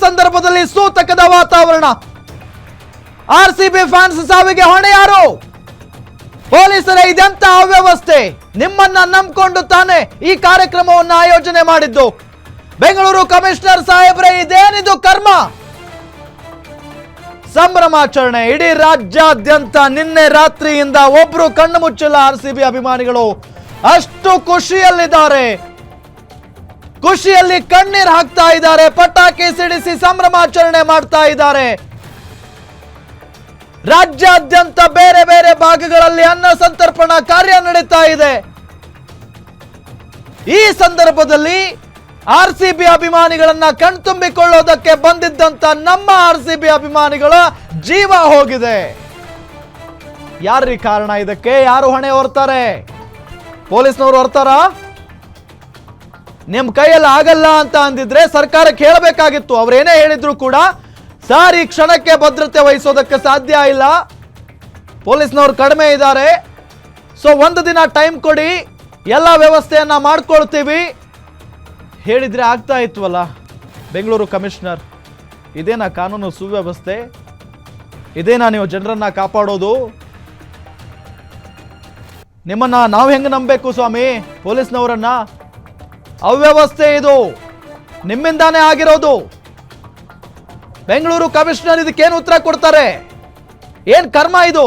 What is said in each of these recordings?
ಸಂದರ್ಭದಲ್ಲಿ ಸೂತಕದ ವಾತಾವರಣ. RCB fans ಸಾವಿಗೆ ಹೊಣೆ ಯಾರು? ಪೊಲೀಸರೇ ಇದೆಂತ ಅವ್ಯವಸ್ಥೆ? ನಿಮ್ಮನ್ನ ನಂಬಿಕೊಂಡು ತಾನೇ ಈ ಕಾರ್ಯಕ್ರಮವನ್ನು ಆಯೋಜನೆ ಮಾಡಿದ್ದು. ಬೆಂಗಳೂರು ಕಮಿಷನರ್ ಸಾಹೇಬ್ರೆ, ಇದೇನಿದು ಕರ್ಮ? ಸಂಭ್ರಮಾಚರಣೆ ಇಡೀ ರಾಜ್ಯಾದ್ಯಂತ. ನಿನ್ನೆ ರಾತ್ರಿಯಿಂದ ಒಬ್ರು ಕಣ್ಣು ಮುಚ್ಚಿಲ್ಲ ಆರ್ಸಿಬಿ ಅಭಿಮಾನಿಗಳು. ಅಷ್ಟು ಖುಷಿಯಲ್ಲಿದ್ದಾರೆ, ಖುಷಿಯಲ್ಲಿ ಕಣ್ಣೀರು ಹಾಕ್ತಾ ಇದ್ದಾರೆ, ಪಟಾಕಿ ಸಿಡಿಸಿ ಸಂಭ್ರಮಾಚರಣೆ ಮಾಡ್ತಾ ಇದ್ದಾರೆ. ರಾಜ್ಯಾದ್ಯಂತ ಬೇರೆ ಬೇರೆ ಭಾಗಗಳಲ್ಲಿ ಅನ್ನ ಸಂತರ್ಪಣಾ ಕಾರ್ಯ ನಡೀತಾ ಇದೆ. ಈ ಸಂದರ್ಭದಲ್ಲಿ ಆರ್ಸಿಬಿ ಅಭಿಮಾನಿಗಳನ್ನ ಕಣ್ತುಂಬಿಕೊಳ್ಳೋದಕ್ಕೆ ಬಂದಿದ್ದಂತ ನಮ್ಮ ಆರ್ಸಿಬಿ ಅಭಿಮಾನಿಗಳ ಜೀವ ಹೋಗಿದೆ. ಯಾರ್ರೀ ಕಾರಣ ಇದಕ್ಕೆ? ಯಾರು ಹೊಣೆ ಹೊರ್ತಾರೆ? ಪೊಲೀಸ್ನವರು ಹೊರ್ತಾರ? ನಿಮ್ ಕೈಯಲ್ಲಿ ಆಗಲ್ಲ ಅಂತ ಅಂದಿದ್ರೆ ಸರ್ಕಾರಕ್ಕೆ ಹೇಳಬೇಕಾಗಿತ್ತು. ಅವ್ರೇನೇ ಹೇಳಿದ್ರು ಕೂಡ ಸರ್ ಈ ಕ್ಷಣಕ್ಕೆ ಭದ್ರತೆ ವಹಿಸೋದಕ್ಕೆ ಸಾಧ್ಯ ಇಲ್ಲ, ಪೊಲೀಸ್ನವರು ಕಡಿಮೆ ಇದ್ದಾರೆ, ಸೊ ಒಂದು ದಿನ ಟೈಮ್ ಕೊಡಿ, ಎಲ್ಲ ವ್ಯವಸ್ಥೆಯನ್ನ ಮಾಡ್ಕೊಳ್ತೀವಿ ಹೇಳಿದ್ರೆ ಆಗ್ತಾ ಇತ್ವಲ್ಲ. ಬೆಂಗಳೂರು ಕಮಿಷನರ್, ಇದೇನಾ ಕಾನೂನು ಸುವ್ಯವಸ್ಥೆ? ಇದೇನಾ ನೀವು ಜನರನ್ನ ಕಾಪಾಡೋದು? ನಿಮ್ಮನ್ನ ನಾವು ಹೆಂಗೆ ನಂಬಬೇಕು ಸ್ವಾಮಿ? ಪೊಲೀಸ್ನವರನ್ನ? ಅವ್ಯವಸ್ಥೆ ಇದು, ನಿಮ್ಮಿಂದಾನೇ ಆಗಿರೋದು. ಬೆಂಗಳೂರು ಕಮಿಷನರ್ ಇದಕ್ಕೇನು ಉತ್ತರ ಕೊಡ್ತಾರೆ? ಏನ್ ಕರ್ಮ ಇದು?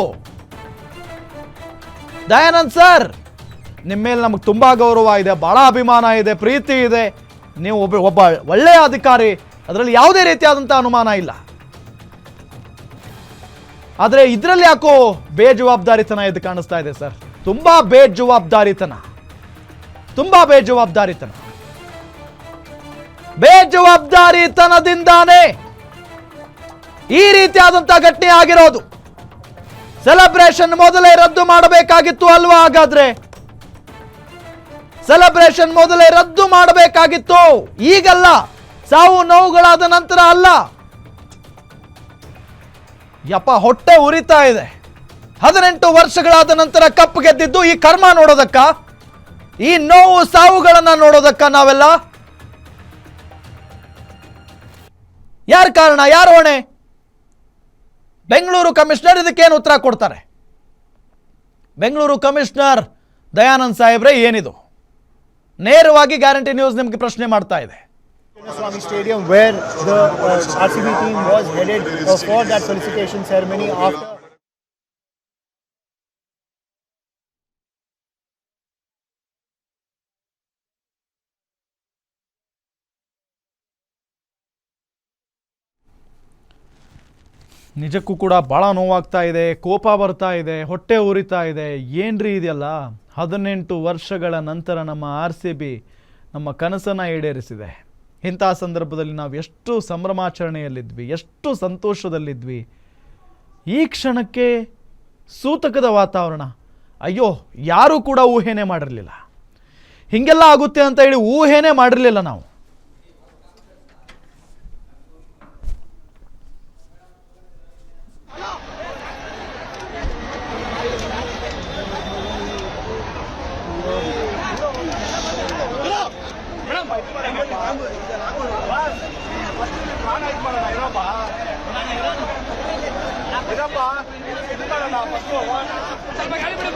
ದಯಾನಂದ್ ಸರ್, ನಿಮ್ಮ ಮೇಲೆ ನಮಗೆ ತುಂಬಾ ಗೌರವ ಇದೆ, ಬಹಳ ಅಭಿಮಾನ ಇದೆ, ಪ್ರೀತಿ ಇದೆ. ನೀವು ಒಬ್ಬ ಒಳ್ಳೆಯ ಅಧಿಕಾರಿ, ಅದರಲ್ಲಿ ಯಾವುದೇ ರೀತಿಯಾದಂಥ ಅನುಮಾನ ಇಲ್ಲ. ಆದರೆ ಇದರಲ್ಲಿ ಯಾಕೋ ಬೇಜವಾಬ್ದಾರಿತನ ಎದ್ದು ಕಾಣಿಸ್ತಾ ಇದೆ ಸರ್. ತುಂಬಾ ಬೇಜವಾಬ್ದಾರಿತನ, ತುಂಬಾ ಬೇಜವಾಬ್ದಾರಿತನ. ಬೇಜವಾಬ್ದಾರಿತನದಿಂದಾನೇ ಈ ರೀತಿಯಾದಂತಹ ಘಟನೆ ಆಗಿರೋದು. ಸೆಲೆಬ್ರೇಷನ್ ಮೊದಲೇ ರದ್ದು ಮಾಡಬೇಕಾಗಿತ್ತು ಅಲ್ವಾ? ಹಾಗಾದ್ರೆ ಸೆಲೆಬ್ರೇಷನ್ ಮೊದಲೇ ರದ್ದು ಮಾಡಬೇಕಾಗಿತ್ತು, ಈಗಲ್ಲ, ಸಾವು ನೋವುಗಳಾದ ನಂತರ ಅಲ್ಲ. ಯಪ್ಪ, ಹೊಟ್ಟೆ ಉರಿತಾ ಇದೆ. 18 ವರ್ಷಗಳಾದ ನಂತರ ಕಪ್ ಗೆದ್ದಿದ್ದು ಈ ಕರ್ಮ ನೋಡೋದಕ್ಕ, ಈ ನೋವು ಸಾವುಗಳನ್ನ ನೋಡೋದಕ್ಕ ನಾವೆಲ್ಲ? ಯಾರ ಕಾರಣ? ಯಾರು ಹೊಣೆ? ಬೆಂಗಳೂರು ಕಮಿಷನರ್ ಇದಕ್ಕೇನು ಉತ್ತರ ಕೊಡ್ತಾರೆ? ಬೆಂಗಳೂರು ಕಮಿಷನರ್ ದಯಾನಂದ್ ಸಾಹೇಬ್ರೆ, ಏನಿದು? ನೇರವಾಗಿ ಗ್ಯಾರಂಟಿ ನ್ಯೂಸ್ ನಿಮಗೆ ಪ್ರಶ್ನೆ ಮಾಡ್ತಾ ಇದೆ. Swami Stadium, where the RCB team was headed for that felicitation ceremony after. ನಿಜಕ್ಕೂ ಕೂಡ ಭಾಳ ನೋವಾಗ್ತಾ ಇದೆ, ಕೋಪ ಬರ್ತಾ ಇದೆ, ಹೊಟ್ಟೆ ಉರಿತಾ ಇದೆ. ಏನ್ರಿ ಇದೆಯಲ್ಲ? 18 ವರ್ಷಗಳ ನಂತರ ನಮ್ಮ RCB ನಮ್ಮ ಕನಸನ್ನು ಈಡೇರಿಸಿದೆ. ಇಂಥ ಸಂದರ್ಭದಲ್ಲಿ ನಾವು ಎಷ್ಟು ಸಂಭ್ರಮಾಚರಣೆಯಲ್ಲಿದ್ವಿ, ಎಷ್ಟು ಸಂತೋಷದಲ್ಲಿದ್ವಿ. ಈ ಕ್ಷಣಕ್ಕೆ ಸೂತಕದ ವಾತಾವರಣ. ಅಯ್ಯೋ, ಯಾರೂ ಕೂಡ ಊಹೆನೇ ಮಾಡಿರಲಿಲ್ಲ, ಹೀಗೆಲ್ಲ ಆಗುತ್ತೆ ಅಂತ ಹೇಳಿ ಊಹೆನೇ ಮಾಡಿರಲಿಲ್ಲ ನಾವು. ಸ್ವಲ್ಪ ಗಾಳಿ ಬಿಡಿ.